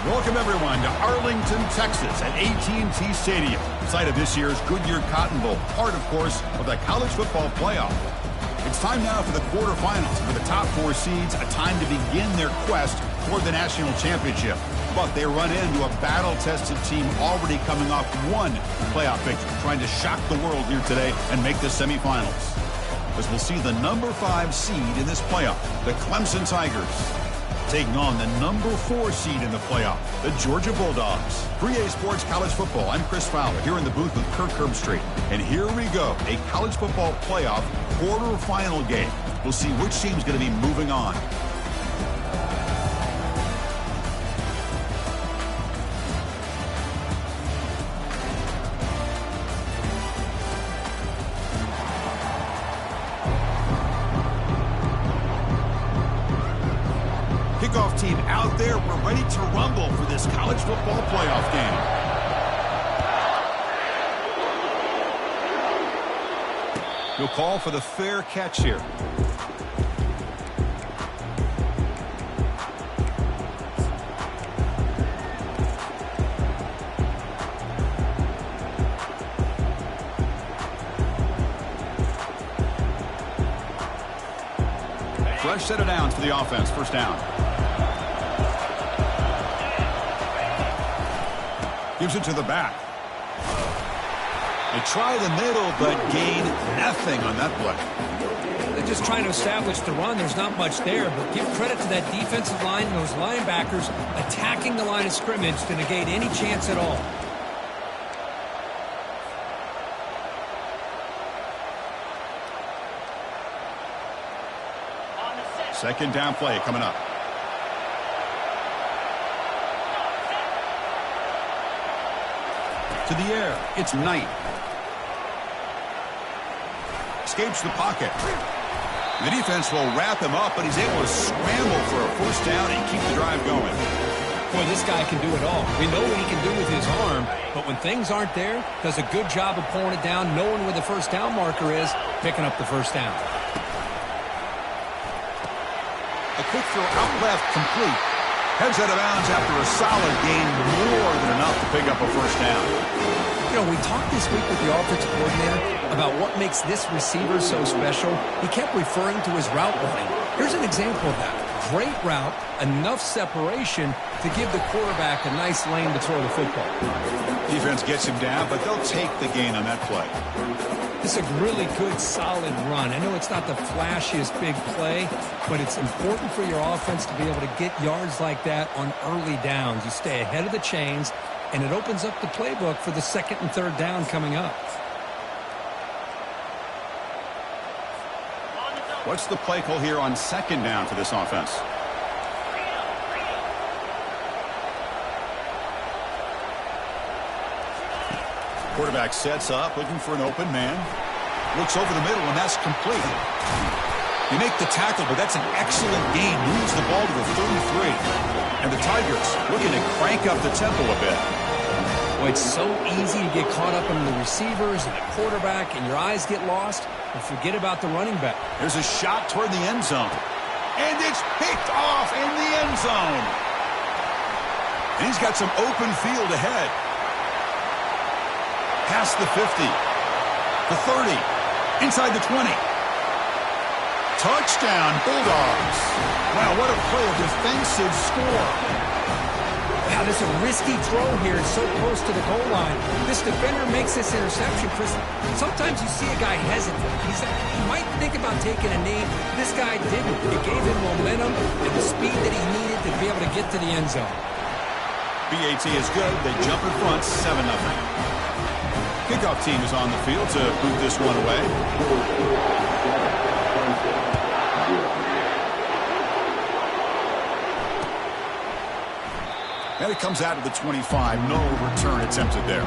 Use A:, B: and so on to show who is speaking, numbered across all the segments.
A: Welcome, everyone, to Arlington, Texas at AT&T Stadium, site of this year's Goodyear Cotton Bowl, part, of course, of the college football playoff. It's time now for the quarterfinals, for the top 4 seeds, a time to begin their quest toward the national championship. But they run into a battle-tested team already coming off one playoff victory, trying to shock the world here today and make the semifinals. As we'll see the number 5 seed in this playoff, the Clemson Tigers, taking on the number 4 seed in the playoff, the Georgia Bulldogs. 3A Sports College Football, I'm Chris Fowler, here in the booth with Kirk Herbstreit. And here we go, a college football playoff quarterfinal game. We'll see which team's going to be moving on. Kickoff team out there. We're ready to rumble for this college football playoff game. He'll call for the fair catch here. Fresh set of downs for the offense. First down. Gives it to the back. They try the middle, but gain nothing on that play.
B: They're just trying to establish the run. There's not much there, but give credit to that defensive line and those linebackers attacking the line of scrimmage to negate any chance at all.
A: Second down play coming up. To the air, it's Knight. Escapes the pocket. The defense will wrap him up, but he's able to scramble for a first down and keep the drive going.
B: Boy, this guy can do it all. We know what he can do with his arm, but when things aren't there, does a good job of pulling it down, knowing where the first down marker is, picking up the first down.
A: A quick throw out left, complete. Heads out of bounds after a solid gain, more than enough to pick up a first down.
B: You know, we talked this week with the offensive coordinator about what makes this receiver so special. He kept referring to his route running. Here's an example of that. Great route, enough separation to give the quarterback a nice lane to throw the football.
A: Defense gets him down, but they'll take the gain on that play.
B: It's a really good, solid run. I know it's not the flashiest big play, but it's important for your offense to be able to get yards like that on early downs. You stay ahead of the chains, and it opens up the playbook for the second and third down coming up.
A: What's the play call here on second down for this offense? Quarterback sets up, looking for an open man. Looks over the middle, and that's complete. You make the tackle, but that's an excellent gain. Moves the ball to the 33. And the Tigers looking to crank up the tempo a bit.
B: Well, it's so easy to get caught up in the receivers and the quarterback, and your eyes get lost, and forget about the running back.
A: There's a shot toward the end zone. And it's picked off in the end zone. And he's got some open field ahead. Past the 50, the 30, inside the 20. Touchdown, Bulldogs. Wow, what a play, a defensive score.
B: Wow, there's a risky throw here. It's so close to the goal line. This defender makes this interception, Chris. Sometimes you see a guy hesitate. He might think about taking a knee. This guy didn't. It gave him momentum and the speed that he needed to be able to get to the end zone.
A: BAT is good. They jump in front, 7-0. Kickoff team is on the field to boot this one away. And it comes out of the 25. No return attempted there.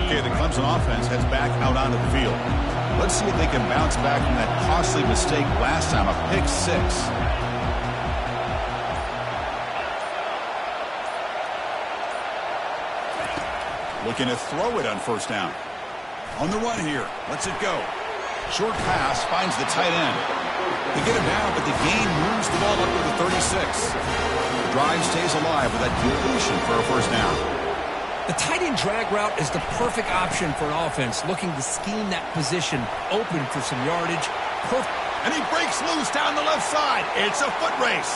A: Okay, the Clemson offense heads back out onto the field. Let's see if they can bounce back from that costly mistake last time, a pick 6. Looking to throw it on first down. On the run here. Lets it go. Short pass finds the tight end. They get him down, but the gain moves the ball up to the 36. The drive stays alive with that completion for a first down.
B: The tight end drag route is the perfect option for an offense looking to scheme that position open for some yardage.
A: And he breaks loose down the left side. It's a foot race.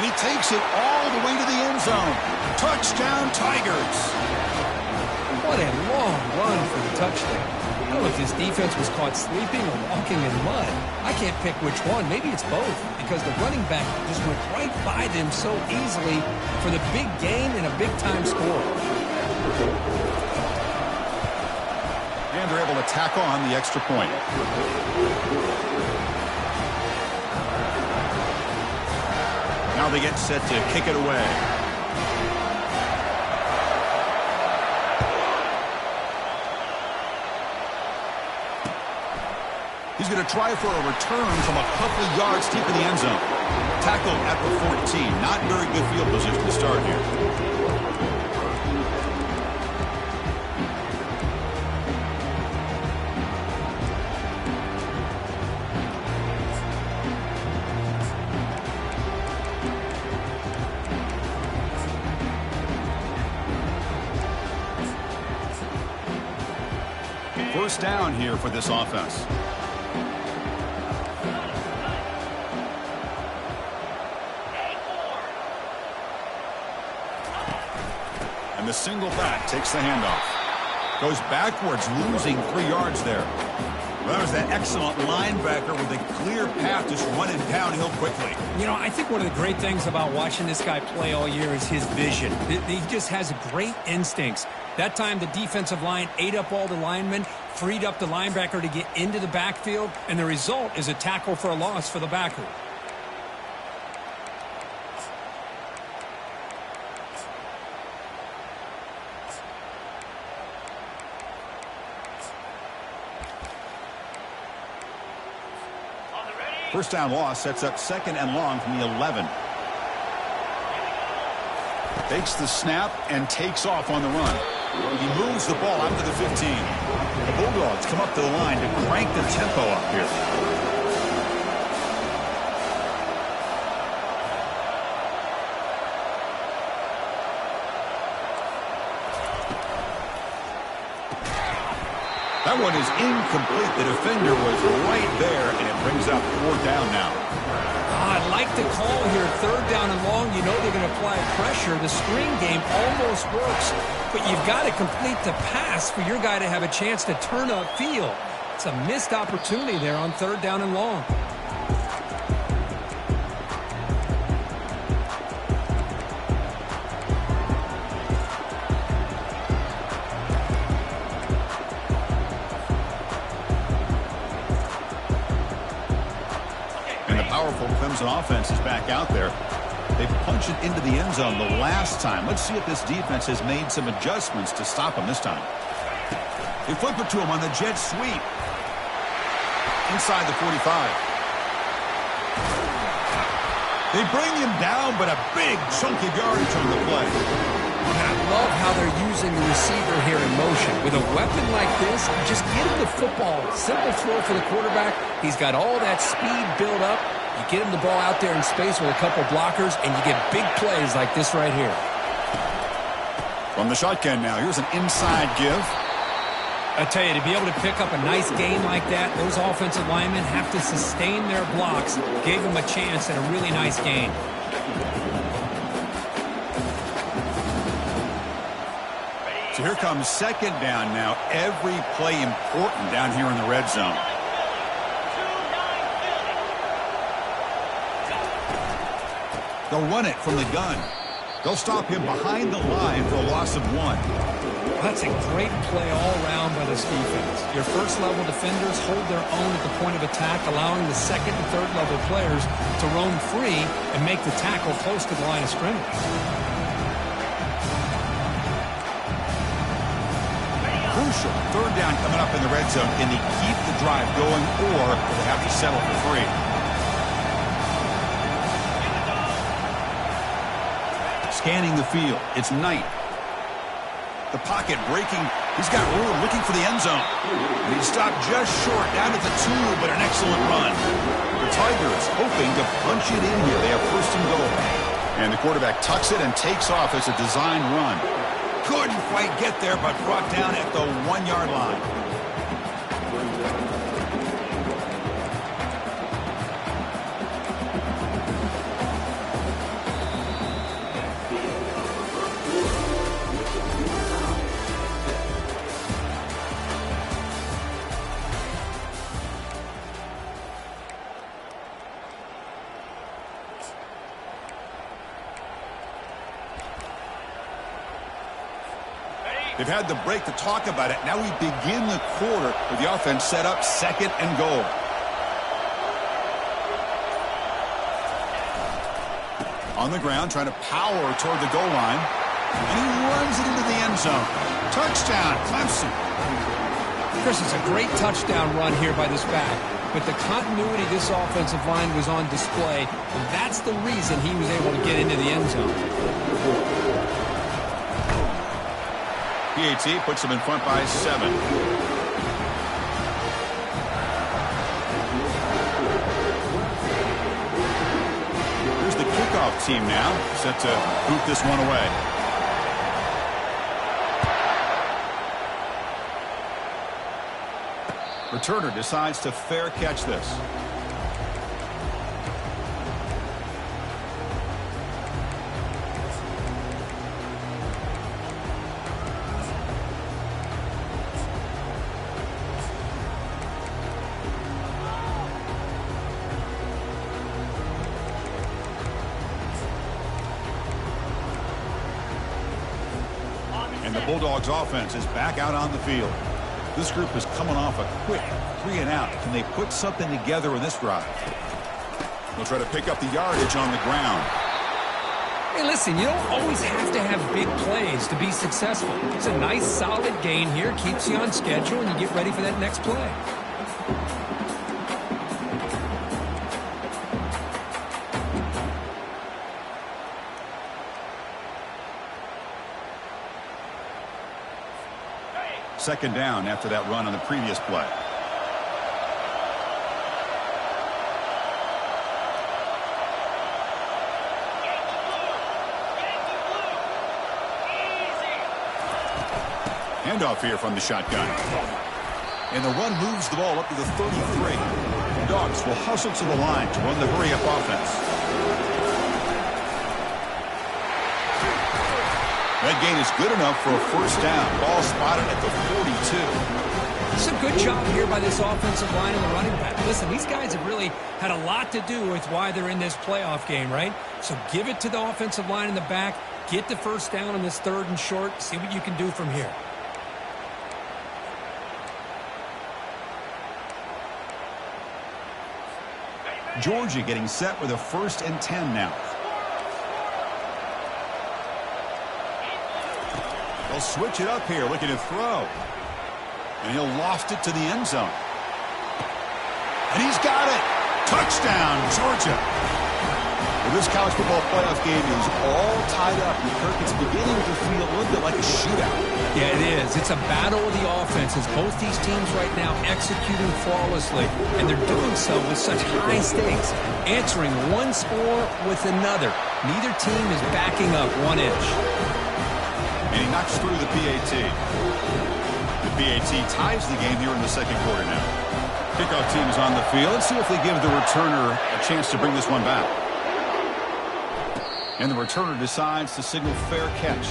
A: And he takes it all the way to the end zone. Touchdown, Tigers.
B: What a long run for the touchdown. I don't know if this defense was caught sleeping or walking in mud. I can't pick which one. Maybe it's both, because the running back just went right by them so easily for the big gain and a big-time score.
A: And they're able to tack on the extra point. Now they get set to kick it away. He's going to try for a return from a couple of yards deep in the end zone. Tackle at the 14. Not very good field position to start here. First down here for this offense. And the single back takes the handoff. Goes backwards, losing 3 yards there. Well, that was that excellent linebacker with a clear path just running downhill quickly.
B: You know, I think one of the great things about watching this guy play all year is his vision. He just has great instincts. That time, the defensive line ate up all the linemen, freed up the linebacker to get into the backfield, and the result is a tackle for a loss for the backer.
A: First down loss sets up second and long from the 11. Takes the snap and takes off on the run. He moves the ball out to the 15. The Bulldogs come up to the line to crank the tempo up here. That one is incomplete. The defender was right there, and it brings up 4th down now.
B: I'd like the call here. 3rd down and long. You know they're going to apply pressure. The screen game almost works, but you've got to complete the pass for your guy to have a chance to turn upfield. It's a missed opportunity there on 3rd down and long.
A: Clemson offense is back out there. They punch it into the end zone the last time. Let's see if this defense has made some adjustments to stop him this time. They flip it to him on the jet sweep. Inside the 45. They bring him down, but a big chunk of yardage on the play.
B: I love how they're using the receiver here in motion. With a weapon like this, just get him the football. Simple throw for the quarterback. He's got all that speed built up. You get him the ball out there in space with a couple blockers, and you get big plays like this right here.
A: From the shotgun now, here's an inside give.
B: I tell you, to be able to pick up a nice game like that, those offensive linemen have to sustain their blocks. Gave him a chance at a really nice gain.
A: So here comes 2nd down now. Every play important down here in the red zone. They'll run it from the gun. They'll stop him behind the line for a loss of 1.
B: That's a great play all around by this defense. Your first-level defenders hold their own at the point of attack, allowing the second and third-level players to roam free and make the tackle close to the line of scrimmage.
A: Crucial. 3rd down coming up in the red zone. Can they keep the drive going, or will they have to settle for 3? Scanning the field. It's Knight. The pocket breaking He's got room looking for the end zone. And he stopped just short, down at the 2, but an excellent run. The Tigers hoping to punch it in here. They have first and goal. And the quarterback tucks it and takes off as a design run. Couldn't quite get there, but brought down at the 1-yard line. They've had the break to talk about it. Now we begin the quarter with the offense set up, second and goal. On the ground, trying to power toward the goal line. And he runs it into the end zone. Touchdown, Clemson.
B: Chris, it's a great touchdown run here by this back. But the continuity of this offensive line was on display. And that's the reason he was able to get into the end zone.
A: PAT puts them in front by 7. Here's the kickoff team now, set to boot this one away. Returner decides to fair catch this. And the Bulldogs offense is back out on the field. This group is coming off a quick 3-and-out. Can they put something together in this drive? They'll try to pick up the yardage on the ground.
B: Hey, listen, you don't always have to have big plays to be successful. It's a nice, solid gain here. Keeps you on schedule, and you get ready for that next play.
A: Second down after that run on the previous play. Handoff here from the shotgun. And the run moves the ball up to the 33. Dogs will hustle to the line to run the hurry-up offense. That gain is good enough for a first down. Ball spotted at the 42.
B: It's a good job here by this offensive line and the running back. Listen, these guys have really had a lot to do with why they're in this playoff game, right? So give it to the offensive line in the back. Get the first down on this 3rd and short. See what you can do from here.
A: Georgia getting set with a 1st and 10 now. They'll switch it up here, looking to throw. And he'll loft it to the end zone. And he's got it. Touchdown, Georgia. Well, this college football playoff game is all tied up. Kirk, it's beginning to feel a little bit like a shootout.
B: Yeah, it is. It's a battle of the offenses. Both these teams right now executing flawlessly. And they're doing so with such high stakes. Answering one score with another. Neither team is backing up 1 inch.
A: And he knocks through the PAT. The PAT ties the game here in the 2nd quarter now. Kickoff team is on the field. Let's see if they give the returner a chance to bring this one back. And the returner decides to signal fair catch.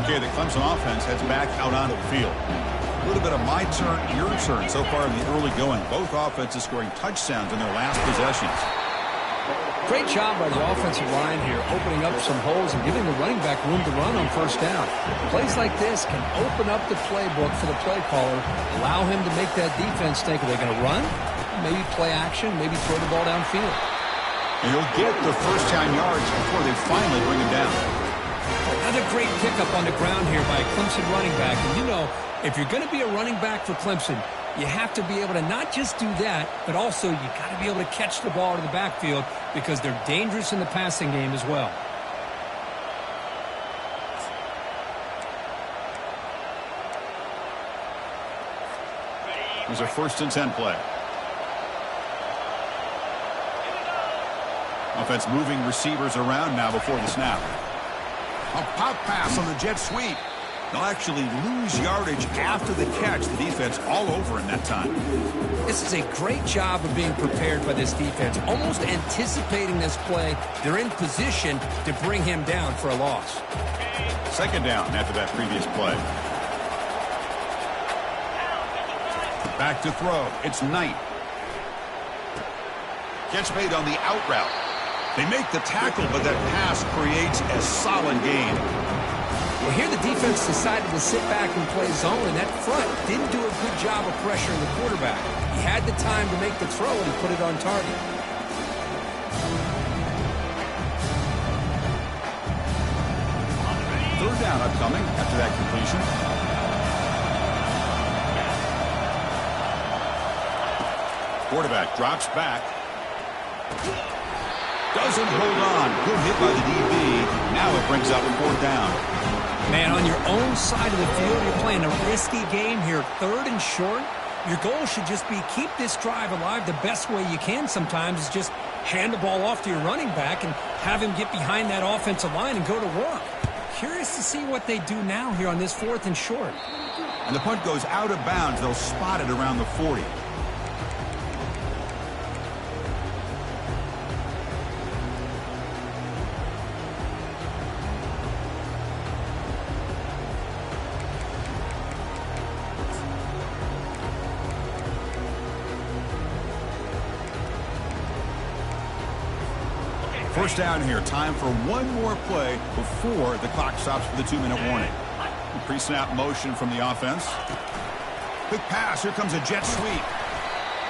A: Okay, the Clemson offense heads back out onto the field. A little bit of my turn, your turn so far in the early going. Both offenses scoring touchdowns in their last possessions.
B: Great job by the offensive line here, opening up some holes and giving the running back room to run on first down. Plays like this can open up the playbook for the play caller, allow him to make that defense think, are they going to run? Maybe play action, maybe throw the ball downfield.
A: And he'll get the first down yards before they finally bring him down.
B: Another great pickup on the ground here by a Clemson running back. And you know, if you're going to be a running back for Clemson, you have to be able to not just do that, but also you got to be able to catch the ball to the backfield because they're dangerous in the passing game as well.
A: There's a 1st and 10 play. Offense moving receivers around now before the snap. A pop pass on the jet sweep. They'll actually lose yardage after the catch. The defense all over in that time.
B: This is a great job of being prepared by this defense. Almost anticipating this play. They're in position to bring him down for a loss.
A: 2nd down after that previous play. Back to throw. It's Knight. Catch made on the out route. They make the tackle, but that pass creates a solid gain.
B: Well, here the defense decided to sit back and play zone, and that front didn't do a good job of pressuring the quarterback. He had the time to make the throw, and he put it on target.
A: Third down upcoming after that completion. Quarterback drops back. Doesn't hold on. Good hit by the DB. Now it brings up 4th down.
B: Man, on your own side of the field, you're playing a risky game here. 3rd and short. Your goal should just be keep this drive alive the best way you can sometimes is just hand the ball off to your running back and have him get behind that offensive line and go to work. Curious to see what they do now here on this 4th and short.
A: And the punt goes out of bounds. They'll spot it around the 40. First down here. Time for one more play before the clock stops for the 2-minute warning. Pre-snap motion from the offense. Quick pass. Here comes a jet sweep.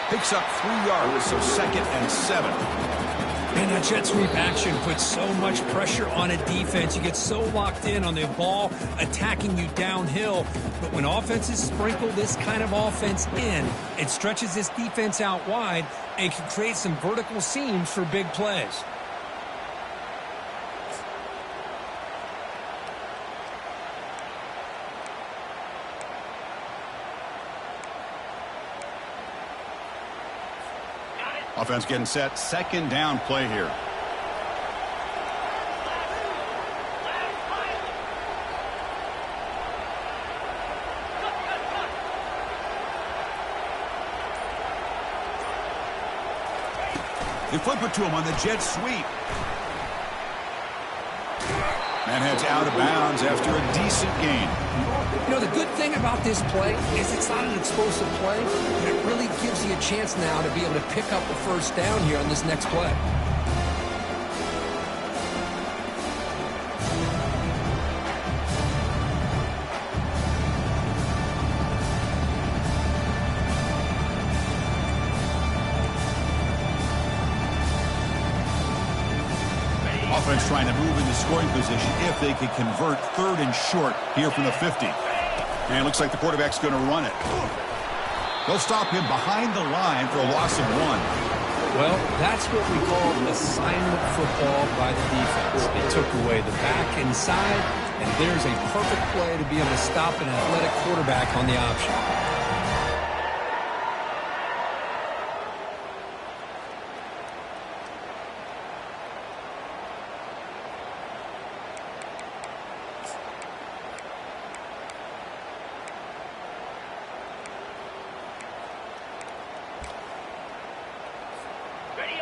A: Picks up 3 yards, so 2nd and 7.
B: And that jet sweep action puts so much pressure on a defense. You get so locked in on the ball attacking you downhill. But when offenses sprinkle this kind of offense in, it stretches this defense out wide and can create some vertical seams for big plays.
A: Offense getting set. 2nd down play here. They flip it to him on the jet sweep. And heads out of bounds after a decent gain.
B: You know, the good thing about this play is it's not an explosive play, but it really gives you a chance now to be able to pick up a 1st down here on this next play.
A: Offense trying to move into scoring position if they can convert 3rd and short here from the 50. And it looks like the quarterback's going to run it. They'll stop him behind the line for a loss of 1.
B: Well, that's what we call assignment football by the defense. They took away the back inside, and there's a perfect play to be able to stop an athletic quarterback on the option.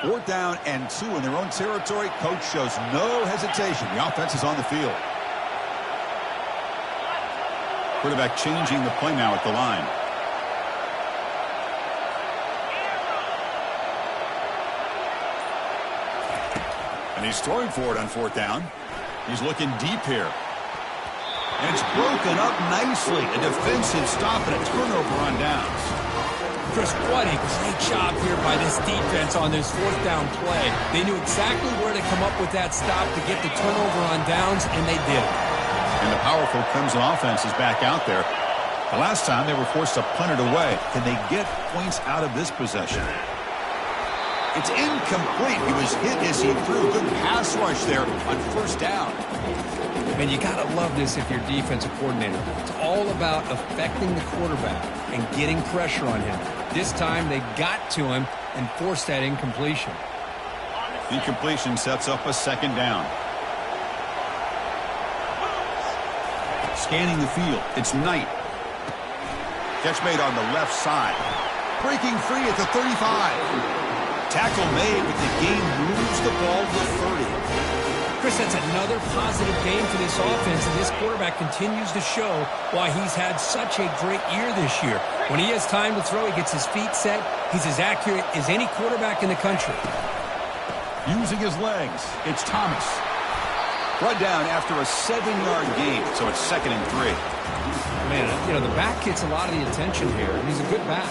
A: Fourth down and 2 in their own territory. Coach shows no hesitation. The offense is on the field. Quarterback changing the play now at the line. And he's throwing for it on 4th down. He's looking deep here. And it's broken up nicely. A defensive stop and a turnover on downs.
B: Chris, what a great job here by this defense on this fourth down play. They knew exactly where to come up with that stop to get the turnover on downs, and they did.
A: And the powerful Crimson offense is back out there. The last time they were forced to punt it away. Can they get points out of this possession? It's incomplete. He was hit as he threw. Good pass rush there on first down.
B: Man, you got to love this if you're defensive coordinator. It's all about affecting the quarterback and getting pressure on him. This time they got to him and forced that incompletion.
A: Incompletion sets up a second down. Scanning the field. It's Knight. Catch made on the left side. Breaking free at the 35. Tackle made, but the game moves the ball to 30.
B: Chris, that's another positive game for this offense, and this quarterback continues to show why he's had such a great year this year. When he has time to throw, he gets his feet set. He's as accurate as any quarterback in the country.
A: Using his legs, it's Thomas. Brought down after a 7-yard gain, so it's 2nd and 3.
B: Man, you know, the back gets a lot of the attention here. He's a good back.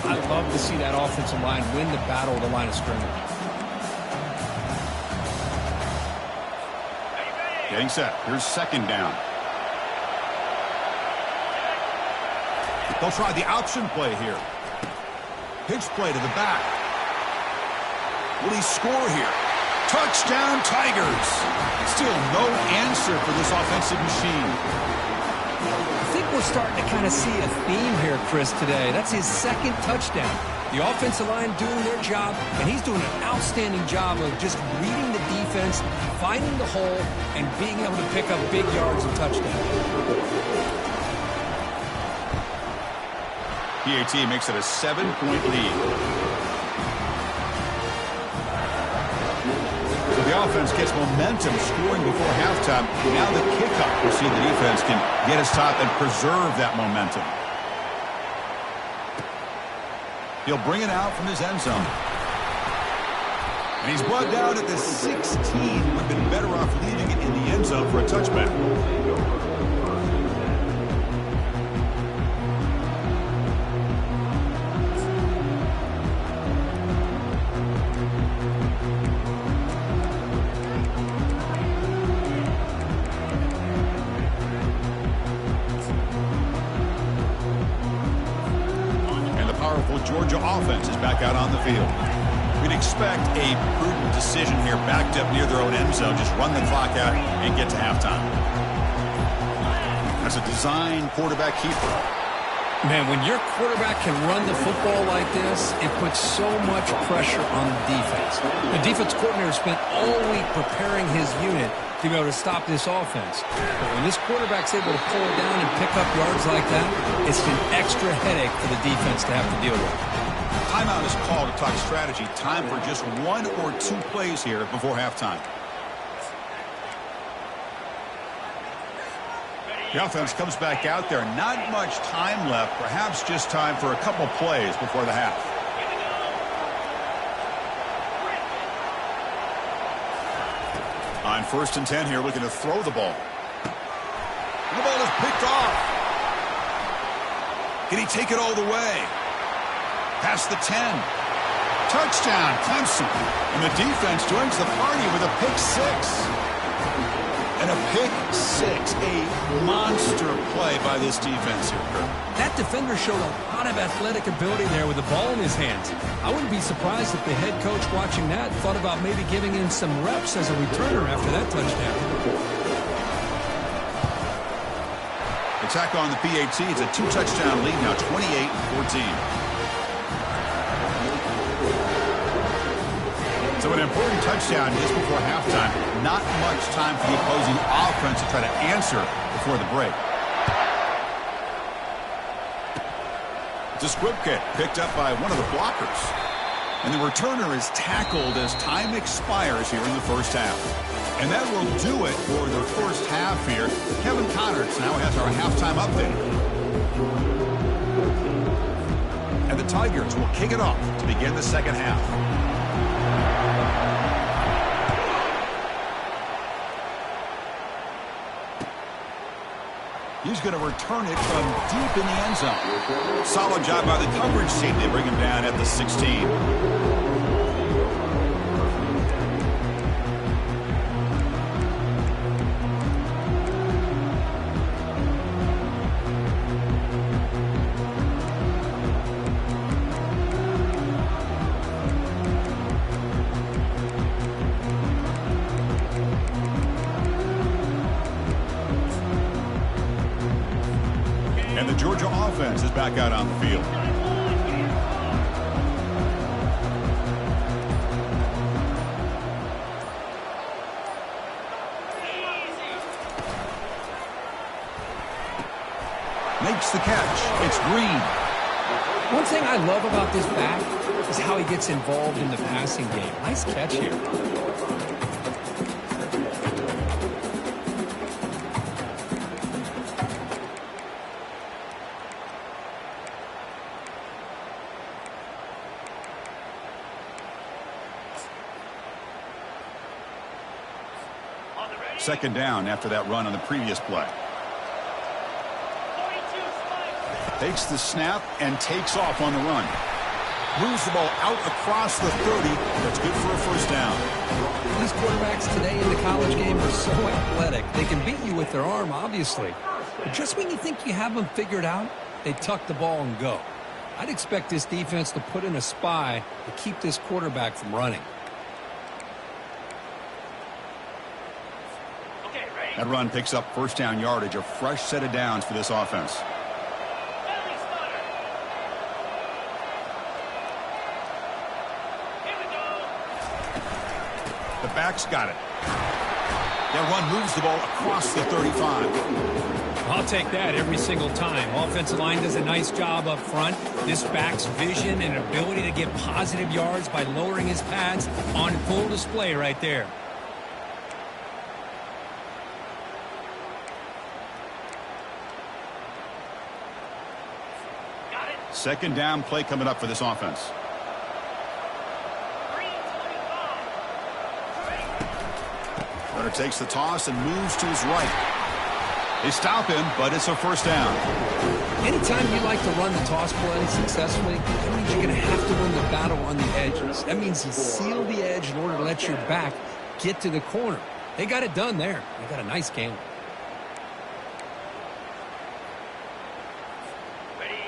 B: I love to see that offensive line win the battle of the line of scrimmage.
A: Getting set. Here's 2nd down. They'll try the option play here. Pitch play to the back. Will he score here? Touchdown, Tigers. Still no answer for this offensive machine.
B: I think we're starting to kind of see a theme here, Chris, today. That's his 2nd touchdown. The offensive line doing their job, and he's doing an outstanding job of just reading the defense, finding the hole, and being able to pick up big yards and touchdowns.
A: PAT makes it a 7-point lead. So the offense gets momentum scoring before halftime. Now the kickoff. We'll see the defense can get his top and preserve that momentum. He'll bring it out from his end zone. And he's brought down at the 16. Would have been better off leaving it in the end zone for a touchback. Georgia offense is back out on the field. We'd expect a prudent decision here, backed up near their own end zone. Just run the clock out and get to halftime. As a design quarterback keeper.
B: Man, when your quarterback can run the football like this, it puts so much pressure on the defense. The defense coordinator spent all week preparing his unit to be able to stop this offense. But when this quarterback's able to pull it down and pick up yards like that, it's an extra headache for the defense to have to deal with.
A: Timeout is called to talk strategy. Time for just 1 or 2 plays here before halftime. The offense comes back out there. Not much time left. Perhaps just time for a couple plays before the half. On 1st and 10 here, looking to throw the ball. And the ball is picked off. Can he take it all the way? Past the 10. Touchdown, Clemson. And the defense joins the party with a pick 6. And a pick 6, a monster play by this defense here, Kurt.
B: That defender showed a lot of athletic ability there with the ball in his hands. I wouldn't be surprised if the head coach watching that thought about maybe giving him some reps as a returner after that touchdown.
A: Attack on the PAT. It's a 2-touchdown lead now, 28-14. So an important touchdown just before halftime. Not much time for the opposing offense to try to answer before the break. It's a squib kick picked up by one of the blockers. And the returner is tackled as time expires here in the first half. And that will do it for the first half here. Kevin Connerts now has our halftime update. And the Tigers will kick it off to begin the second half. He's going to return it from deep in the end zone. Solid job by the coverage team. They bring him down at the 16. And the Georgia offense is back out on the field. Makes the catch. It's Green.
B: One thing I love about this back is how he gets involved in the passing game. Nice catch here.
A: Second down after that run on the previous play. Takes the snap and takes off on the run. Moves the ball out across the 30. That's good for a first down.
B: These quarterbacks today in the college game are so athletic. They can beat you with their arm, obviously. But just when you think you have them figured out, they tuck the ball and go. I'd expect this defense to put in a spy to keep this quarterback from running.
A: That run picks up first down yardage, a fresh set of downs for this offense. The back's got it. That run moves the ball across the 35.
B: I'll take that every single time. Offensive line does a nice job up front. This back's vision and ability to get positive yards by lowering his pads on full display right there.
A: Second down play coming up for this offense. Runner takes the toss and moves to his right. They stop him, but it's a first down.
B: Anytime you like to run the toss play successfully, that means you're going to have to win the battle on the edges. That means you seal the edge in order to let your back get to the corner. They got it done there. They got a nice game.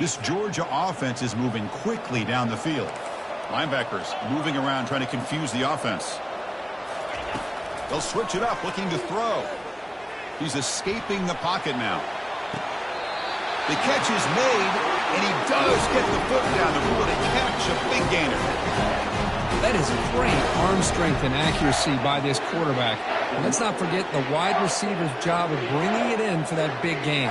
A: This Georgia offense is moving quickly down the field. Linebackers moving around trying to confuse the offense. They'll switch it up, looking to throw. He's escaping the pocket now. The catch is made, and he does get the foot down the field to catch a big gainer.
B: That is great arm strength and accuracy by this quarterback. And let's not forget the wide receiver's job of bringing it in for that big gain.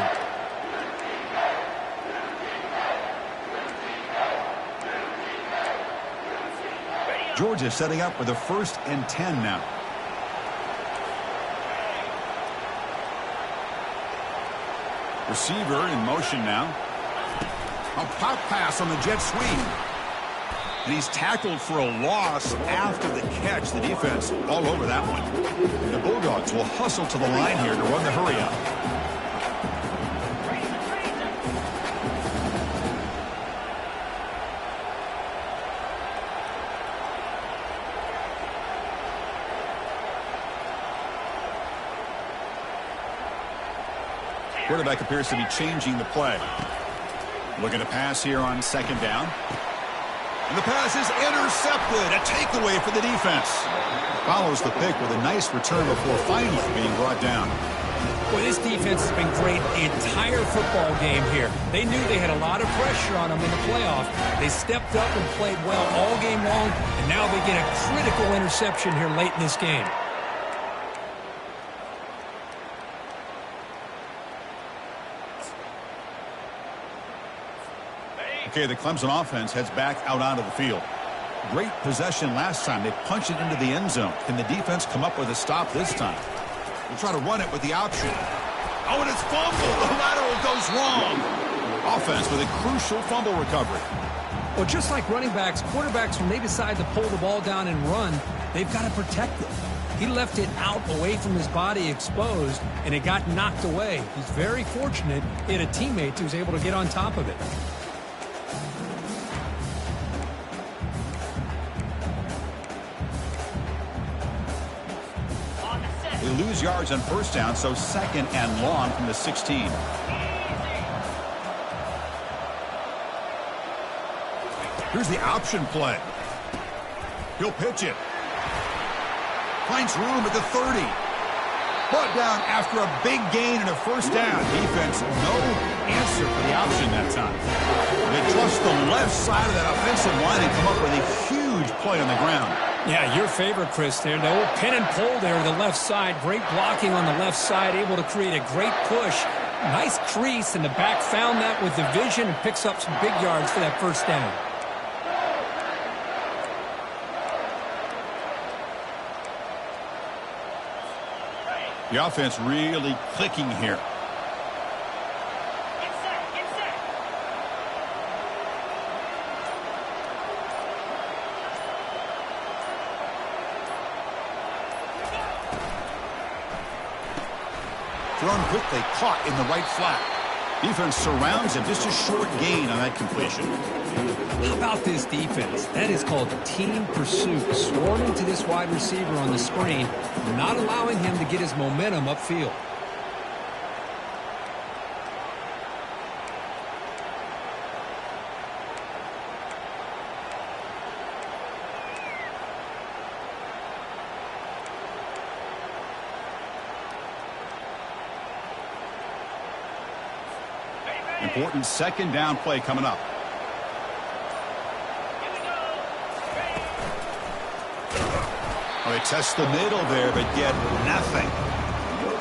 A: Georgia setting up for the 1st and 10 now. Receiver in motion now. A pop pass on the jet sweep. And he's tackled for a loss after the catch. The defense all over that one. The Bulldogs will hustle to the line here to run the hurry up. Quarterback appears to be changing the play. Looking to pass here on second down. And the pass is intercepted. A takeaway for the defense. Follows the pick with a nice return before finally being brought down.
B: Boy, this defense has been great the entire football game here. They knew they had a lot of pressure on them in the playoff. They stepped up and played well all game long, and now they get a critical interception here late in this game.
A: Okay, the Clemson offense heads back out onto the field. Great possession last time. They punched it into the end zone. Can the defense come up with a stop this time? We'll try to run it with the option. Oh, and it's fumbled. The lateral goes wrong. Offense with a crucial fumble recovery.
B: Well, just like running backs, quarterbacks, when they decide to pull the ball down and run, they've got to protect it. He left it out away from his body exposed, and it got knocked away. He's very fortunate he had a teammate who was able to get on top of it.
A: They lose yards on first down, so second and long from the 16. Here's the option play. He'll pitch it. Finds room at the 30. Brought down after a big gain and a first down. Defense, no answer for the option that time. They trust the left side of that offensive line and come up with a huge play on the ground.
B: Yeah, your favorite, Chris, there. The old pin and pull there to the left side. Great blocking on the left side, able to create a great push. Nice crease, and the back found that with the vision and picks up some big yards for that first down.
A: The offense really clicking here. Thrown quickly, caught in the right flat. Defense surrounds him, just a short gain on that completion.
B: How about this defense? That is called team pursuit. Swarming to this wide receiver on the screen, not allowing him to get his momentum upfield.
A: Important second down play coming up. Well, they test the middle there, but get nothing.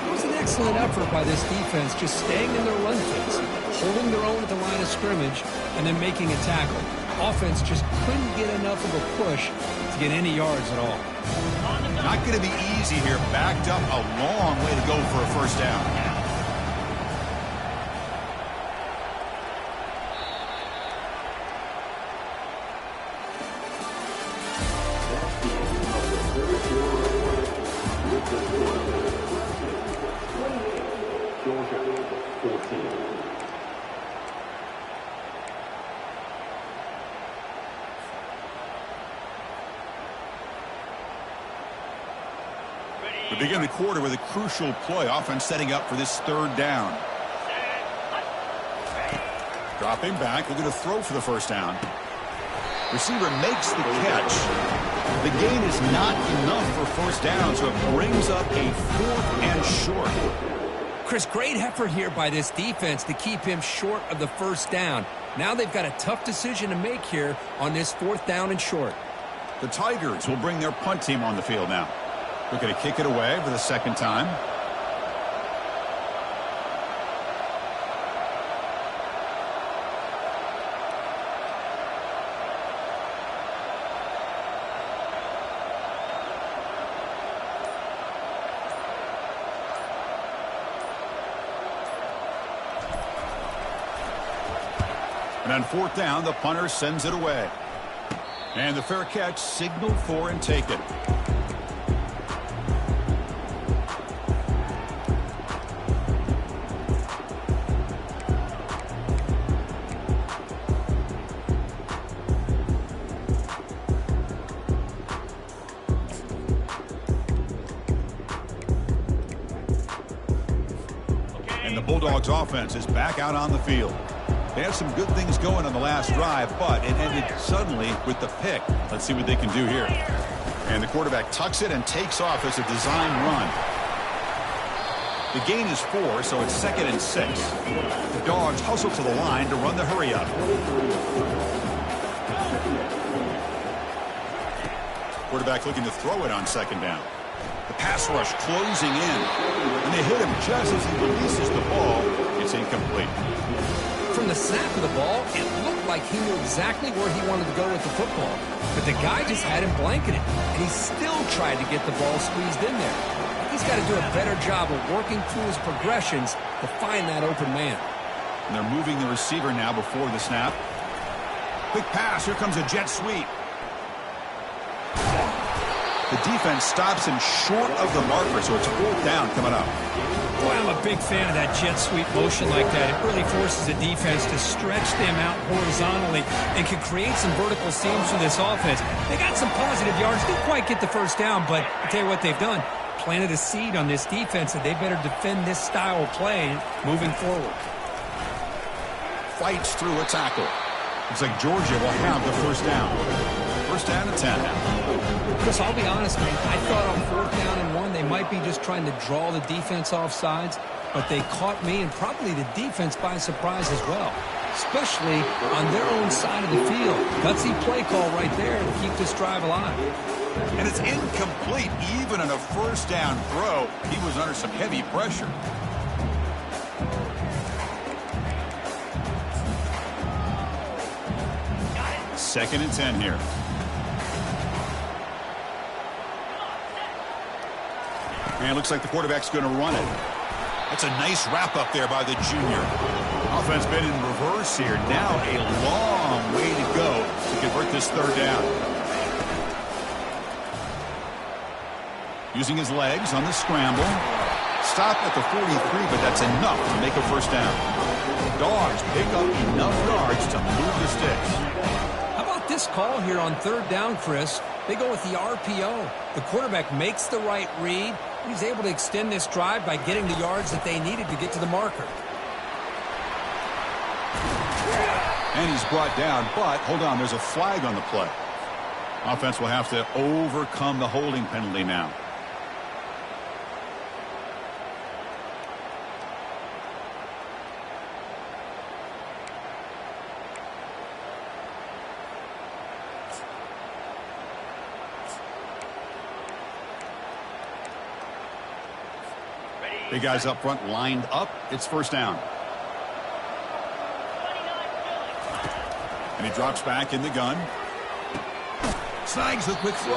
B: It was an excellent effort by this defense, just staying in their run fits, holding their own at the line of scrimmage, and then making a tackle. Offense just couldn't get enough of a push to get any yards at all.
A: Not going to be easy here. Backed up a long way to go for a first down. We begin the quarter with a crucial play. Offense setting up for this third down. Dropping back, looking to throw for the first down. Receiver makes the catch. The gain is not enough for first down, so it brings up a 4th and short.
B: Chris, great effort here by this defense to keep him short of the first down. Now they've got a tough decision to make here on this 4th down and short.
A: The Tigers will bring their punt team on the field now. Looking to kick it away for the second time. And on 4th down, the punter sends it away. And the fair catch, signal for and take it. And the Bulldogs offense is back out on the field. They have some good things going on the last drive, but it ended suddenly with the pick. Let's see what they can do here. And the quarterback tucks it and takes off as a design run. The gain is 4, so it's 2nd and 6. The Dogs hustle to the line to run the hurry up. Quarterback looking to throw it on 2nd down. The pass rush closing in. And they hit him just as he releases the ball. It's incomplete.
B: From the snap of the ball, it looked like he knew exactly where he wanted to go with the football. But the guy just had him blanketed, and he still tried to get the ball squeezed in there. He's got to do a better job of working through his progressions to find that open man.
A: And they're moving the receiver now before the snap. Quick pass. Here comes a jet sweep. The defense stops him short of the marker, so it's 4th down coming up.
B: Boy, I'm a big fan of that jet sweep motion like that. It really forces the defense to stretch them out horizontally and can create some vertical seams for this offense. They got some positive yards. Didn't quite get the first down, but I'll tell you what they've done. Planted a seed on this defense that they better defend this style of play moving forward.
A: Fights through a tackle. Looks like Georgia will have the first down. First down and 10 now.
B: Chris, I'll be honest, man. I thought on 4th down and 1, they might be just trying to draw the defense off sides, but they caught me and probably the defense by surprise as well, especially on their own side of the field. Gutsy play call right there to keep this drive alive.
A: And it's incomplete. Even on a first down throw, he was under some heavy pressure. Second and 10 here. And it looks like the quarterback's going to run it. That's a nice wrap up there by the junior. Offense been in reverse here. Now a long way to go to convert this 3rd down. Using his legs on the scramble. Stop at the 43, but that's enough to make a first down. Dogs pick up enough yards to move the sticks.
B: How about this call here on 3rd down, Chris? They go with the RPO. The quarterback makes the right read. He's able to extend this drive by getting the yards that they needed to get to the marker.
A: And he's brought down, but hold on, there's a flag on the play. Offense will have to overcome the holding penalty now. Big guys up front lined up. It's first down. And he drops back in the gun. Snags the quick throw.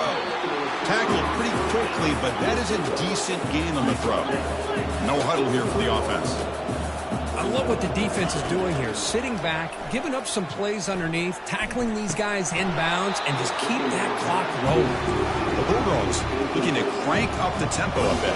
A: Tackled pretty quickly, but that is a decent gain on the throw. No huddle here for the offense.
B: I love what the defense is doing here. Sitting back, giving up some plays underneath, tackling these guys inbounds, and just keep that clock rolling.
A: The Bulldogs looking to crank up the tempo a bit.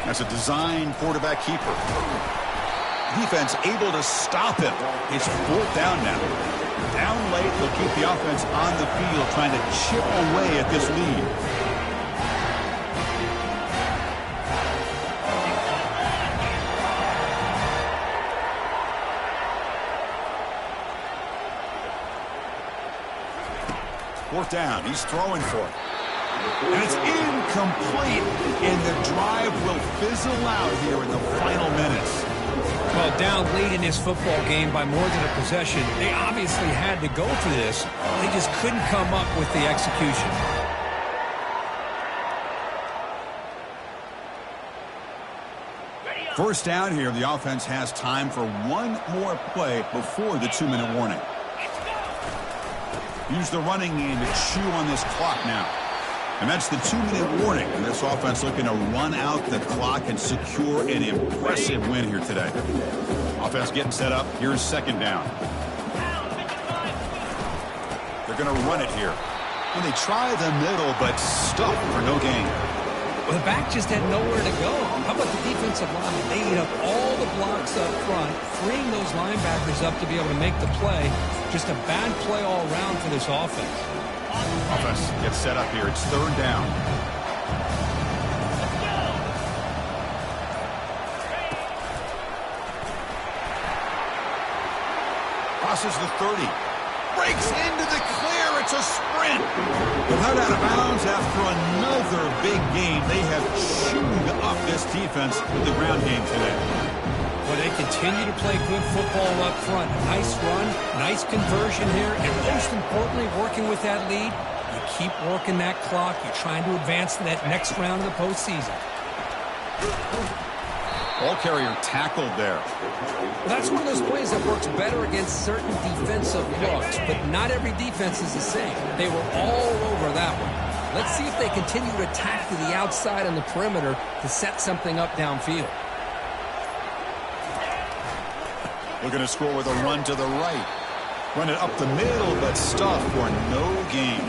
A: As a design quarterback keeper. Defense able to stop him. It's 4th down now. Down late, they'll keep the offense on the field trying to chip away at this lead. Fourth down, he's throwing for it. And it's incomplete, and the drive will fizzle out here in the final minutes.
B: Well, down late in this football game by more than a possession, they obviously had to go for this. They just couldn't come up with the execution.
A: First down here, the offense has time for one more play before the 2-minute warning. Use the running game to chew on this clock now. And that's the 2-minute warning. And this offense looking to run out the clock and secure an impressive win here today. Offense getting set up. Here's second down. They're going to run it here. And they try the middle, but stuck for no gain.
B: Well, the back just had nowhere to go. How about the defensive line? They ate up all the blocks up front, freeing those linebackers up to be able to make the play. Just a bad play all around for this offense.
A: Offense gets set up here. It's third down. Crosses the 30. Breaks into the clear. It's a sprint. Without out of bounds after another big game. They have chewed up this defense with the ground game today.
B: Well, they continue to play good football up front. Nice run, nice conversion here, and most importantly, working with that lead, you keep working that clock. You're trying to advance to that next round of the postseason.
A: Ball carrier tackled there.
B: Well, that's one of those plays that works better against certain defensive looks, but not every defense is the same. They were all over that one. Let's see if they continue to attack to the outside on the perimeter to set something up downfield.
A: Looking to score with a run to the right. Run it up the middle, but stuff for no gain.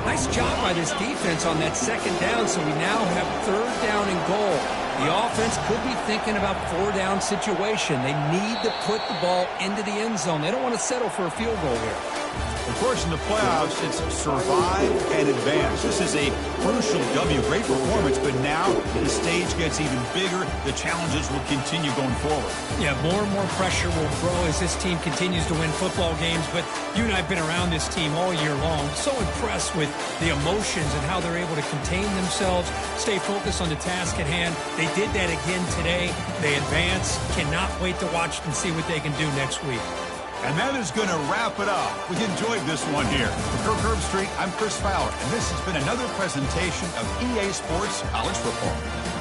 B: Nice job by this defense on that second down, so we now have third down and goal. The offense could be thinking about four-down situation. They need to put the ball into the end zone. They don't want to settle for a field goal here.
A: Of course, in the playoffs, it's survive and advance. This is a crucial W. Great performance, but now the stage gets even bigger. The challenges will continue going forward.
B: Yeah, more and more pressure will grow as this team continues to win football games, but you and I have been around this team all year long. So impressed with the emotions and how they're able to contain themselves, stay focused on the task at hand. They did that again today. They advance. Cannot wait to watch and see what they can do next week.
A: And that is going to wrap it up. We enjoyed this one here. For Kirk Herbstreit, I'm Chris Fowler, and this has been another presentation of EA Sports College Football.